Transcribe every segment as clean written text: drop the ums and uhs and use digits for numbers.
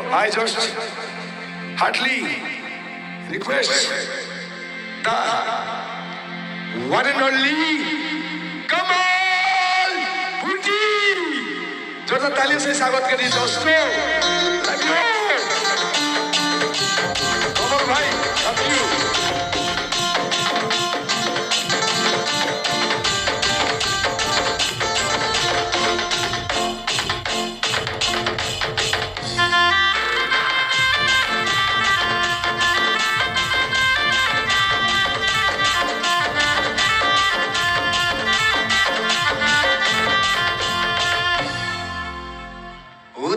I just heartily request the one and only Kamal Bhutti. जोरदार तालियों से स्वागत करिए दोस्तों. कमल भाई, thank you.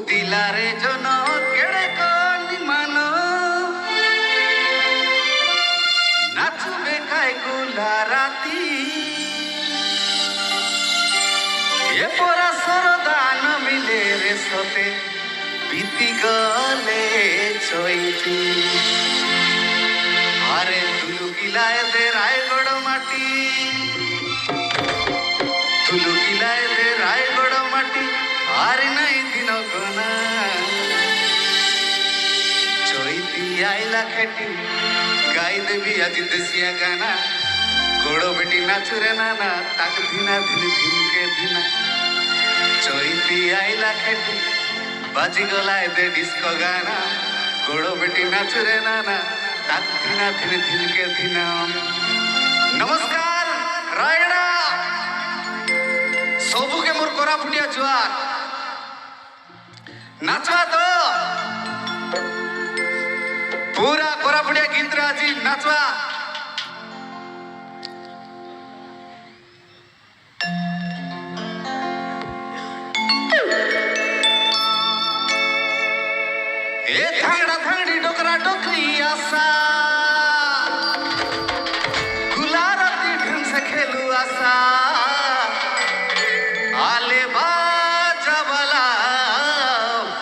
দিলারে জন কেড়ে কনি মানো নাচবে খাই গুলা রাতি এ পরা সরদান মিলে রে সতে বিতি গলে চৈতি আরে তুলু কিলায় দে রায়গড় মাটি তুলু কিলায় দে রায়গড় মাটি আর নাই দিন গোনা চৈতি আইলা খেটি গাই দেবী আজ দেশিয়া গানা গোড় বেটি নাচুরে নানা তাক ধিনা ধিন ধিনকে ধিনা চৈতি আইলা খেটি বাজি গলায় দে ডিস্কো গানা গোড় বেটি নাচুরে নানা তাক ধিনা ধিন ধিনকে ধিনা নমস্কার রায়গড়া সবুকে মোর কোরাপুটিয়া জুয়ার नाचवा तो पूरा कोरापुड़िया गीत राजी नाचवा ए थांगड़ा थांगड़ी डोकरा डोकरी आसा गुलारती ढंग से खेलू आसा आले बाजा वाला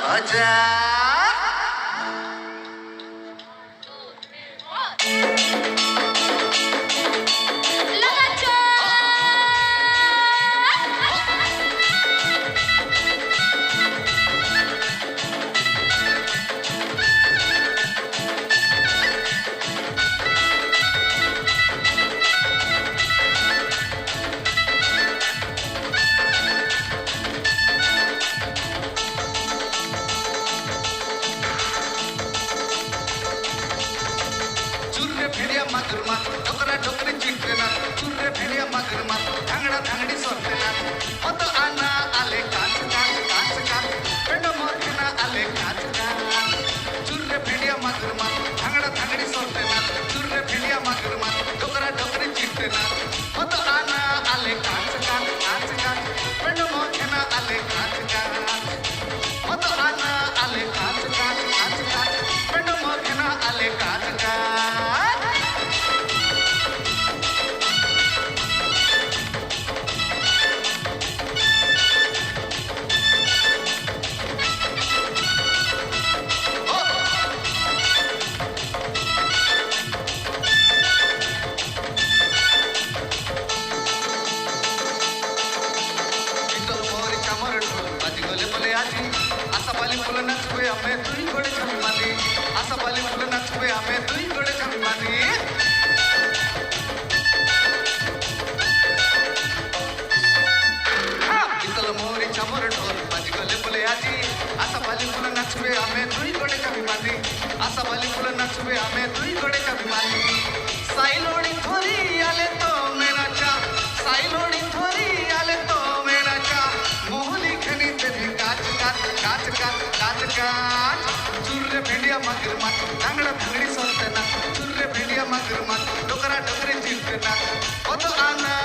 बजा भेड़िया मगरमा डोकरा डोकरी चिट्टेना चुर्रे भेड़िया मगरमा धांगड़ा धांगड़ी सोतेना मत आना आले काच काच काच काच पेटो मोरखेना आले काच काच चुर्रे भेड़िया मगरमा धांगड़ा धांगड़ी सोतेना चुर्रे भेड़िया मगरमा डोकरा डोकरी चिट्टेना मत आना आले काच काच काच काच पेटो मोरखेना आले काच काच मत आना आले काच काच काच काच पेटो मोरखेना आले काच काच आसापाली फुल नाचबे आमे दुई गोड़े छम्माली आसापाली फुल नाचबे आमे दुई गोड़े छम्माली इतल मोरी चामर ढोल बाजी गले बोले आजी आसापाली फुल नाचबे आमे दुई गोड़े छम्माली आसापाली फुल नाचबे आमे दुई गोड़े छम्माली साइलोड़ी थोरी आले तो मेरा चा साइलोड़ी थोरी आले तो मेरा चा मोहनी खनी तेरी काच काच काच काच काच काच चुर्रे भेड़िया मगरमा धांगड़ा धांगड़ी सोतेना चुर्रे भेड़िया मगरमा डोकरा डोकरी चिट्टेना ओ तो आना